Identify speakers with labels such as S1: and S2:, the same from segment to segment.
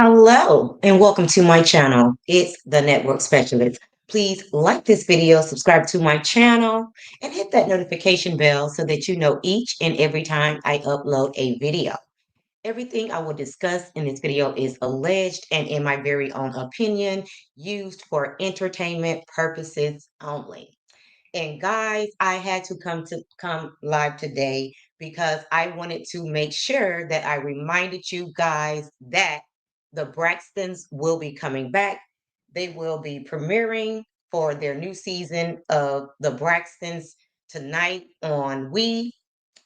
S1: Hello and welcome to my channel. It's the Network Specialist. Please like this video, subscribe to my channel, and hit that notification bell so that you know each and every time I upload a video. Everything I will discuss in this video is alleged and in my very own opinion, used for entertainment purposes only. And guys, I had to come live today because I wanted to make sure that I reminded you guys that the Braxtons will be coming back. They will be premiering for their new season of the Braxtons tonight on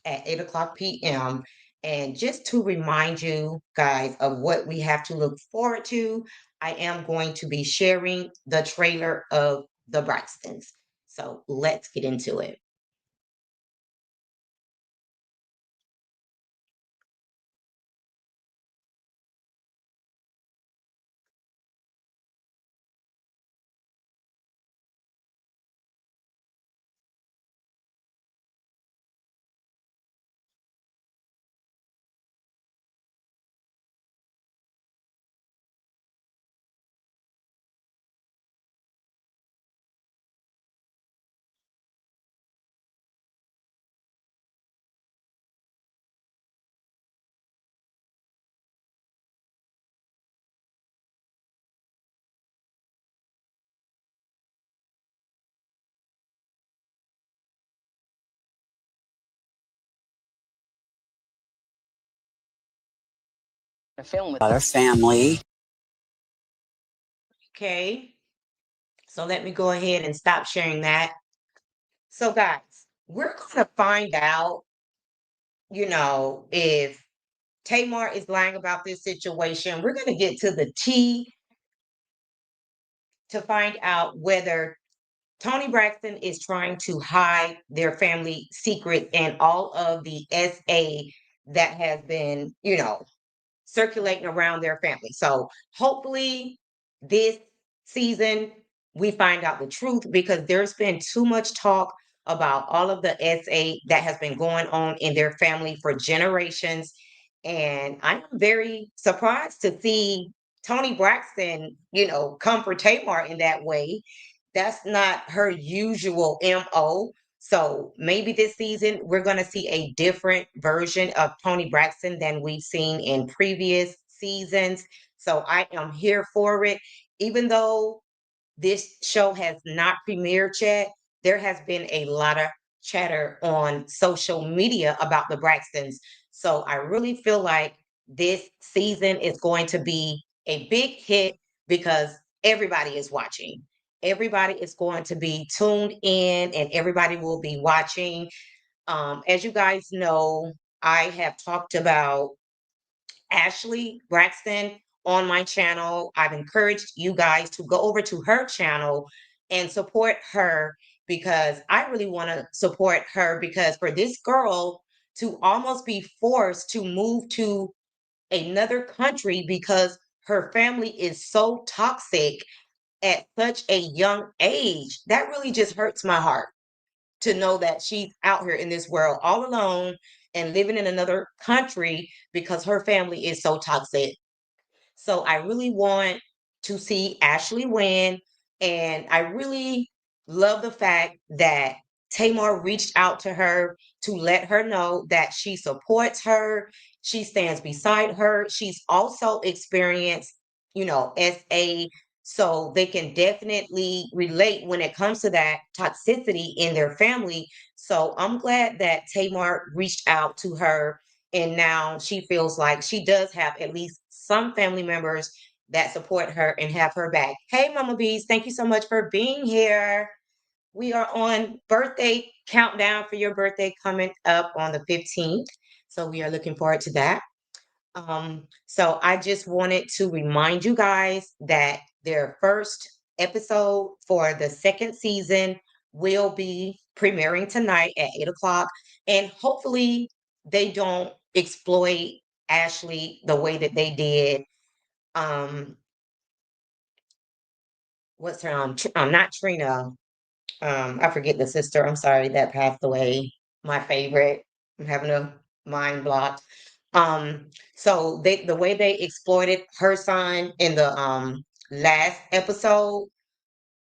S1: at 8 o'clock p.m. And just to remind you guys of what we have to look forward to, I am going to be sharing the trailer of the Braxtons. So let's get into it.
S2: A film with our family.
S1: Okay. So let me go ahead and stop sharing that. So, guys, we're going to find out, if Tamar is lying about this situation. We're going to get to the T to find out whether Tony Braxton is trying to hide their family secret and all of the SA that has been, circulating around their family. So hopefully this season we find out the truth because there's been too much talk about all of the SA that has been going on in their family for generations. And I'm very surprised to see Tony Braxton, come for Tamar in that way. That's not her usual MO. So maybe this season we're going to see a different version of Tony Braxton than we've seen in previous seasons. So I am here for it. Even though this show has not premiered yet, there has been a lot of chatter on social media about the Braxtons. So I really feel like this season is going to be a big hit because everybody is watching. Everybody is going to be tuned in and everybody will be watching. As you guys know, I have talked about Ashley Braxton on my channel. I've encouraged you guys to go over to her channel and support her because I really want to support her because for this girl to almost be forced to move to another country because her family is so toxic at such a young age, that really just hurts my heart to know that she's out here in this world all alone and living in another country because her family is so toxic. So I really want to see Ashley win. And I really love the fact that Tamar reached out to her to let her know that she supports her, she stands beside her. She's also experienced, SA, so they can definitely relate when it comes to that toxicity in their family. So I'm glad that Tamar reached out to her and now she feels like she does have at least some family members that support her and have her back. Hey, Mama Bees, thank you so much for being here. We are on birthday countdown for your birthday coming up on the 15th. So we are looking forward to that. So I just wanted to remind you guys that their first episode for the second season will be premiering tonight at 8 o'clock. And hopefully they don't exploit Ashley the way that they did. What's her not Trina. I forget the sister. I'm sorry that passed away. My favorite. I'm having a mind block. So the way they exploited her son in the last episode,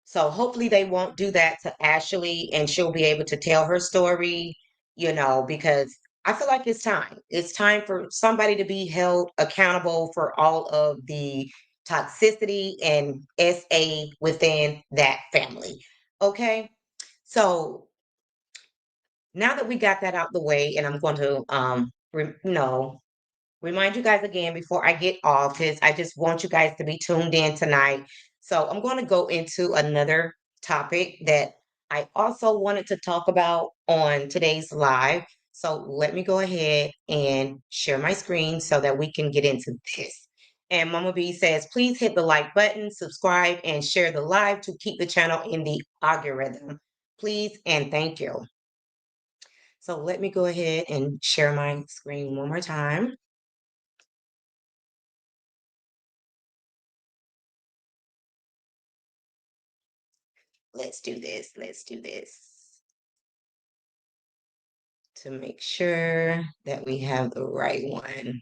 S1: so hopefully they won't do that to Ashley and she'll be able to tell her story, because I feel like it's time. It's time for somebody to be held accountable for all of the toxicity and SA within that family. Okay. So now that we got that out the way, and I'm going to remind you guys again before I get off, because I just want you guys to be tuned in tonight. So I'm going to go into another topic that I also wanted to talk about on today's live. So let me go ahead and share my screen so that we can get into this. And Mama B says, please hit the like button, subscribe, and share the live to keep the channel in the algorithm. Please and thank you. So let me go ahead and share my screen one more time. Let's do this. Let's do this to make sure that we have the right one.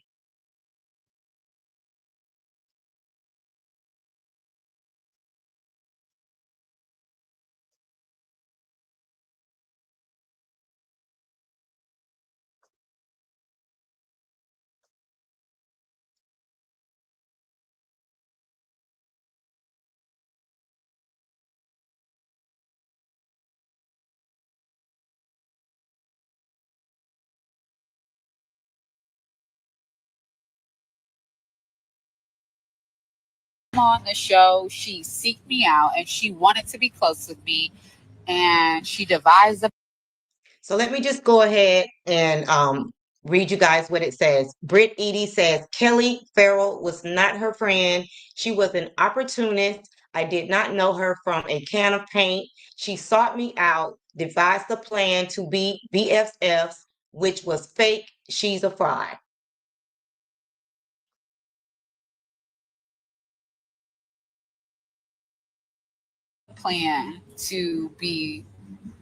S2: On the show, she seeked me out and she wanted to be close with me, and she devised a
S1: So let me just go ahead and read you guys what it says. Britt Edie says Kelly Farrell was not her friend. She was an opportunist. I did not know her from a can of paint. She sought me out, devised a plan to be BFFs, which was fake. She's a fraud.
S2: plan to be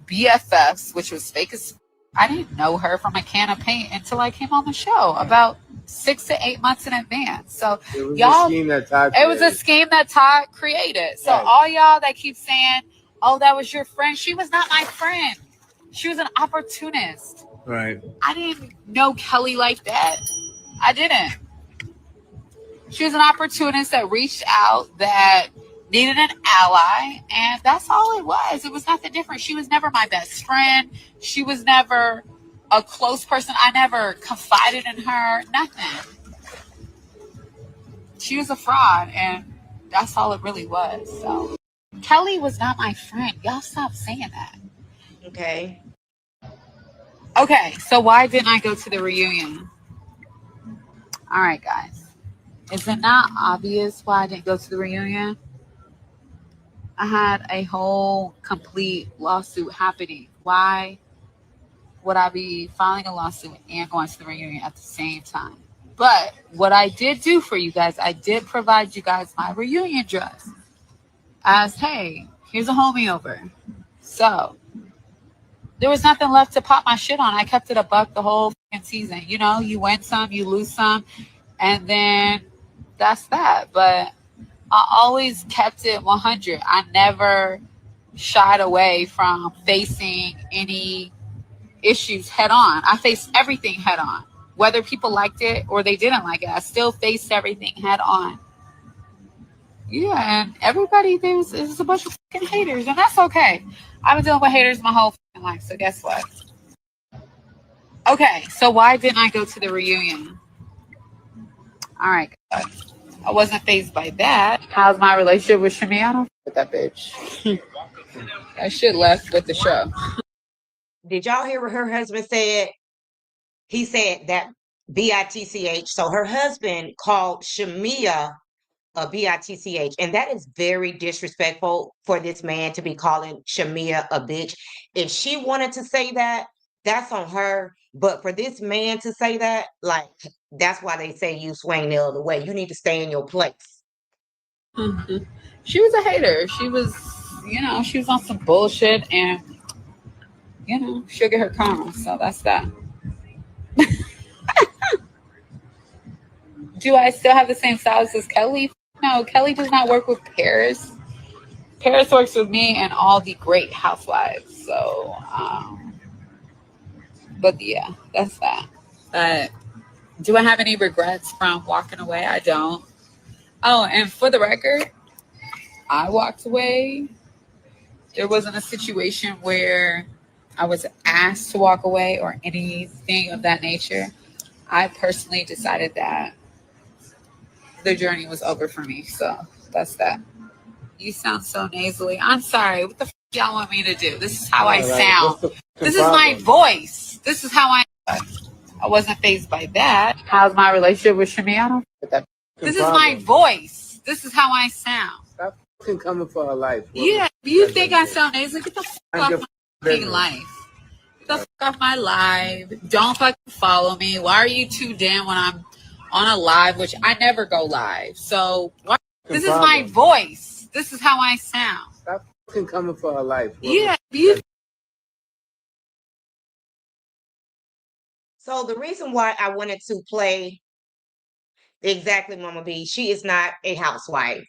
S2: BFFs, which was fake as. I didn't know her from a can of paint until I came on the show about 6 to 8 months in advance. So
S3: it was
S2: y'all,
S3: a scheme that Todd
S2: it was a scheme that Todd created. So
S3: Right.
S2: all y'all that keep saying, "Oh, that was your friend," she was not my friend. She was an opportunist.
S3: Right.
S2: I didn't know Kelly like that. I didn't. She was an opportunist that reached out, that needed an ally, and that's all it was. It was nothing different. She was never my best friend. She was never a close person. I never confided in her. Nothing. She was a fraud, and that's all it really was. So Kelly was not my friend. Y'all stop saying that.
S1: Okay.
S2: Okay, so why didn't I go to the reunion? All right, guys. Is it not obvious why I didn't go to the reunion? I had a whole complete lawsuit happening. Why would I be filing a lawsuit and going to the reunion at the same time? But what I did do for you guys, I did provide you guys my reunion dress as, hey, here's a homie over. So there was nothing left to pop my shit on. I kept it a buck the whole season. You know, you win some, you lose some, and then that's that. But I always kept it 100. I never shied away from facing any issues head on. I faced everything head on. Whether people liked it or they didn't like it, I still faced everything head on. Yeah, and everybody, there's a bunch of fucking haters, and that's okay. I've been dealing with haters my whole fucking life, so guess what? Okay, so why didn't I go to the reunion? All right, guys. I wasn't fazed by that. How's my relationship with Shami? I don't with that bitch. That shit left with the show.
S1: Did y'all hear what her husband said? He said that BITCH. So her husband called Shamia a BITCH, and that is very disrespectful for this man to be calling Shamia a bitch. If she wanted to say that, that's on her. But for this man to say that, like, that's why they say you swing the other way. You need to stay in your place.
S2: She was a hater. She was, she was on some bullshit, and she'll get her karma. So that's that. Do I still have the same styles as Kelly? No, Kelly does not work with Paris. Paris works with me and all the great housewives. So, but yeah, that's that. But do I have any regrets from walking away? I don't. Oh, and for the record, I walked away. There wasn't a situation where I was asked to walk away or anything of that nature. I personally decided that the journey was over for me. So that's that. You sound so nasally. I'm sorry. What the y'all want me to do? This is how I sound. This is my voice. This is how I wasn't phased by that. How's my relationship with Shamiana? This is my voice. This is how I sound. Stop coming for her life. Yeah, you think I sound nasally? Get the fuck off my fucking life. Get the fuck off my live. Don't fucking follow me. Why are you too damn when I'm on a live, which I never go live. So this is my voice. This is how I sound. Stop coming for her life. Yeah, you.
S1: So the reason why I wanted to play exactly Mama B, she is not a housewife.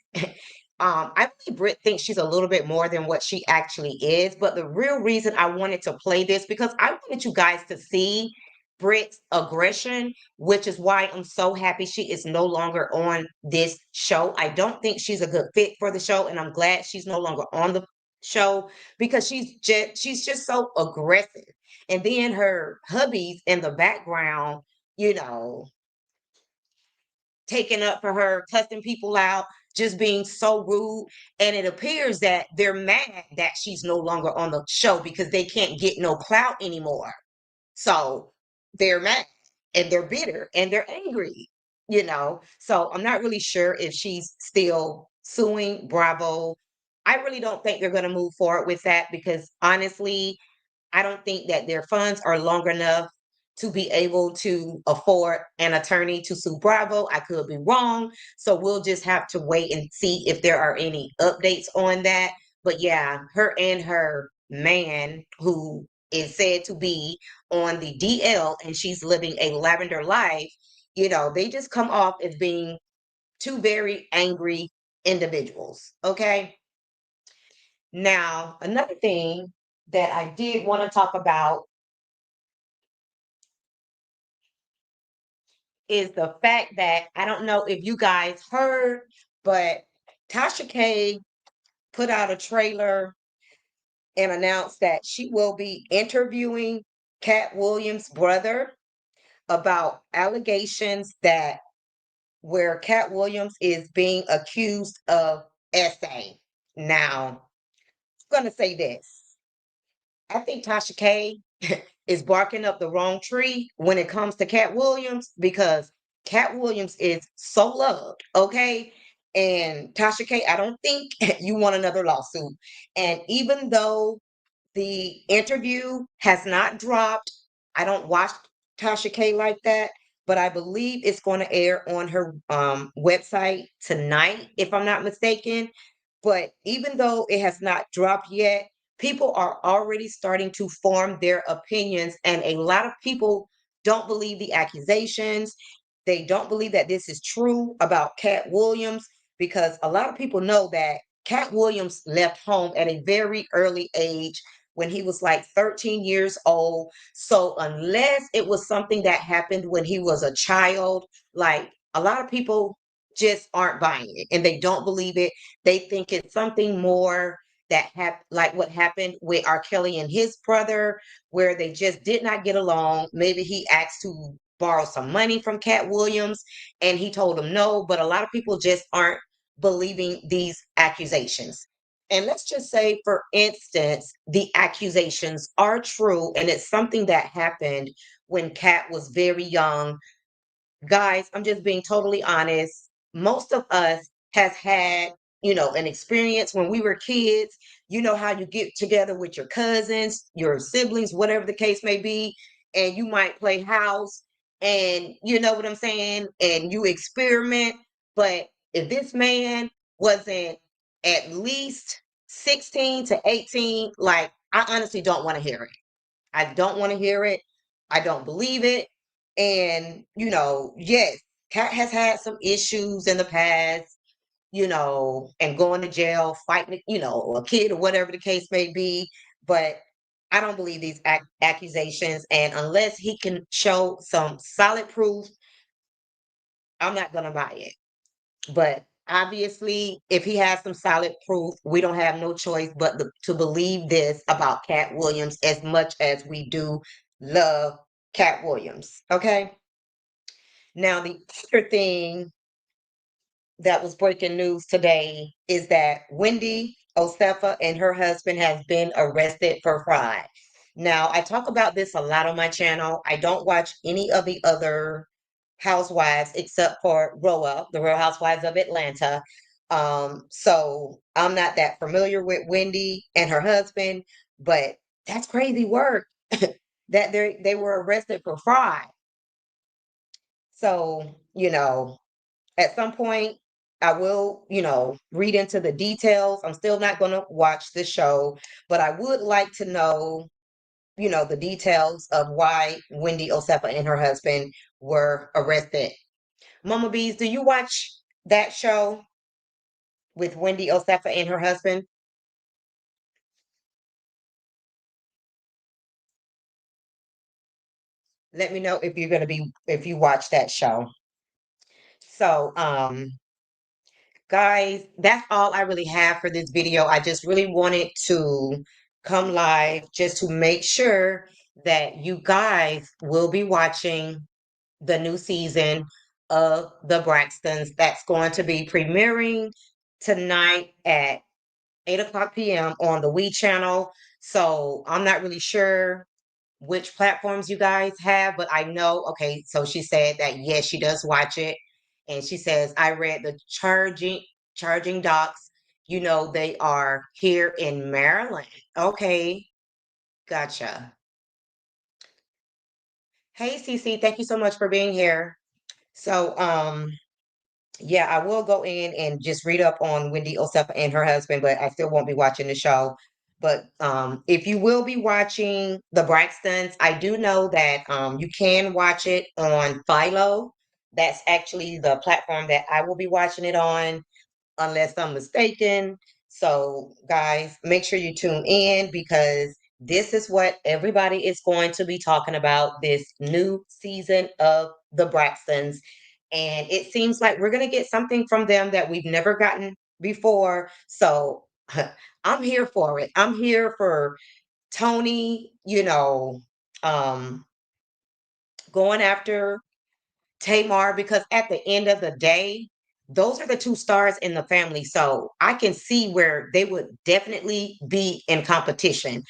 S1: I believe Britt thinks she's a little bit more than what she actually is. But the real reason I wanted to play this because I wanted you guys to see Britt's aggression, which is why I'm so happy she is no longer on this show. I don't think she's a good fit for the show, and I'm glad she's no longer on the show because she's just so aggressive. And then her hubbies in the background, you know, taking up for her, cussing people out, just being so rude. And it appears that they're mad that she's no longer on the show because they can't get no clout anymore. So they're mad and they're bitter and they're angry. So I'm not really sure if she's still suing Bravo. I really don't think they're going to move forward with that because honestly, I don't think that their funds are long enough to be able to afford an attorney to sue Bravo. I could be wrong. So we'll just have to wait and see if there are any updates on that. But yeah, her and her man, who is said to be on the DL and she's living a lavender life, they just come off as being two very angry individuals. Okay. Now, another thing that I did want to talk about is the fact that I don't know if you guys heard, but Tasha K put out a trailer and announced that she will be interviewing Cat Williams' brother about allegations that where Cat Williams is being accused of SA. Now, I'm going to say this. I think Tasha K is barking up the wrong tree when it comes to Cat Williams because Cat Williams is so loved, okay? And Tasha K, I don't think you want another lawsuit. And even though the interview has not dropped, I don't watch Tasha K like that, but I believe it's going to air on her website tonight, if I'm not mistaken. But even though it has not dropped yet, people are already starting to form their opinions, and a lot of people don't believe the accusations. They don't believe that this is true about Cat Williams because a lot of people know that Cat Williams left home at a very early age when he was like 13 years old. So, unless it was something that happened when he was a child, like a lot of people just aren't buying it and they don't believe it. They think it's something more that happened, like what happened with R. Kelly and his brother, where they just did not get along. Maybe he asked to borrow some money from Cat Williams and he told him no, but a lot of people just aren't believing these accusations. And let's just say, for instance, the accusations are true and it's something that happened when Cat was very young. Guys, I'm just being totally honest. Most of us has had, an experience when we were kids. You know how you get together with your cousins, your siblings, whatever the case may be, and you might play house and you know what I'm saying, and you experiment. But if this man wasn't at least 16 to 18, like I honestly don't want to hear it. I don't want to hear it. I don't believe it. And, yes, Cat has had some issues in the past, and going to jail, fighting, a kid or whatever the case may be. But I don't believe these accusations. And unless he can show some solid proof, I'm not going to buy it. But obviously, if he has some solid proof, we don't have no choice but to believe this about Cat Williams as much as we do love Cat Williams. Okay. Now, the other thing that was breaking news today is that Wendy Osefa and her husband have been arrested for fraud. Now, I talk about this a lot on my channel. I don't watch any of the other housewives except for Roa, the Real Housewives of Atlanta. So I'm not that familiar with Wendy and her husband, but that's crazy work that they were arrested for fraud. So, at some point I will, read into the details. I'm still not going to watch the show, but I would like to know, the details of why Wendy Osefa and her husband were arrested. Mama Bees, do you watch that show with Wendy Osefa and her husband? Let me know if you watch that show. So, guys, that's all I really have for this video. I just really wanted to come live just to make sure that you guys will be watching the new season of the Braxtons that's going to be premiering tonight at 8 o'clock p.m. on the We channel. So I'm not really sure which platforms you guys have, but I know, okay, so she said that yes, she does watch it. And she says, I read the charging docs. They are here in Maryland. Okay, gotcha. Hey, Cece, thank you so much for being here. So, yeah, I will go in and just read up on Wendy Osefa and her husband, but I still won't be watching the show. But if you will be watching the Braxtons, I do know that you can watch it on Philo. That's actually the platform that I will be watching it on unless I'm mistaken. So, guys, make sure you tune in because this is what everybody is going to be talking about this new season of the Braxtons. And it seems like we're going to get something from them that we've never gotten before. So, I'm here for it. I'm here for Tony, going after Tamar, because at the end of the day, those are the two stars in the family. So I can see where they would definitely be in competition.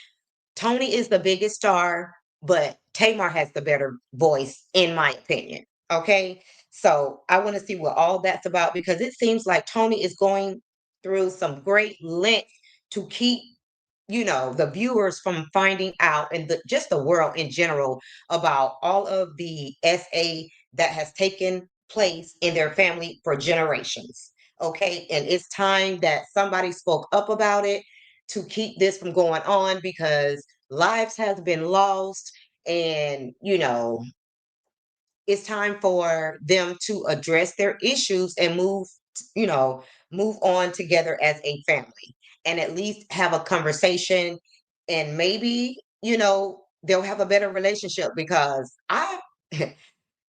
S1: Tony is the biggest star, but Tamar has the better voice, in my opinion. Okay. So I want to see what all that's about because it seems like Tony is going through some great lengths to keep the viewers from finding out and just the world in general about all of the SA that has taken place in their family for generations. Okay. And it's time that somebody spoke up about it to keep this from going on because lives have been lost and it's time for them to address their issues and you know, move on together as a family and at least have a conversation and maybe, they'll have a better relationship because I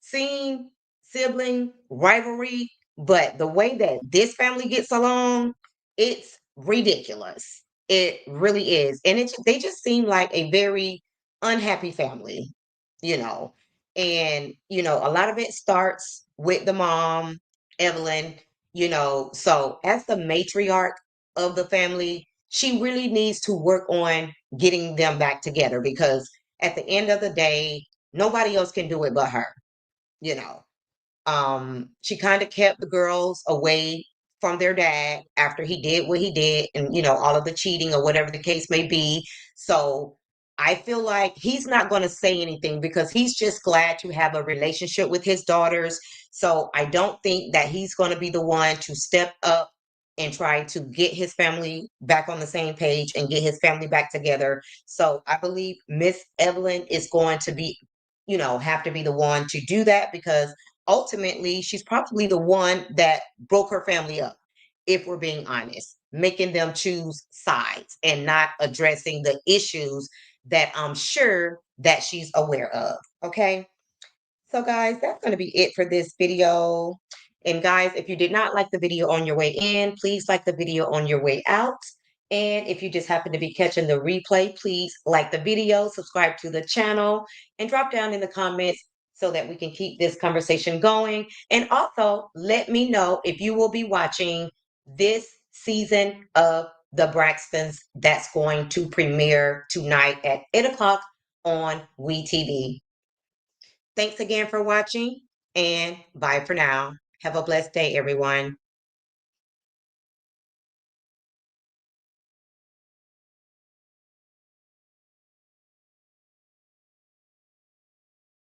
S1: seen sibling rivalry, but the way that this family gets along, it's ridiculous. It really is. And they just seem like a very unhappy family, you know. And, a lot of it starts with the mom, Evelyn, so as the matriarch of the family, she really needs to work on getting them back together because at the end of the day, nobody else can do it but her you know. She kind of kept the girls away from their dad after he did what he did and, all of the cheating or whatever the case may be. So I feel like he's not going to say anything because he's just glad to have a relationship with his daughters. So I don't think that he's going to be the one to step up and try to get his family back on the same page and get his family back together. So I believe Miss Evelyn is going to be have to be the one to do that because ultimately, she's probably the one that broke her family up, if we're being honest, making them choose sides and not addressing the issues that I'm sure that she's aware of. Okay. So guys, that's going to be it for this video. And guys, if you did not like the video on your way in, please like the video on your way out. And if you just happen to be catching the replay, please like the video, subscribe to the channel, and drop down in the comments so that we can keep this conversation going. And also let me know if you will be watching this season of the Braxtons that's going to premiere tonight at 8 o'clock on WeTV. Thanks again for watching, and bye for now. Have a blessed day, everyone.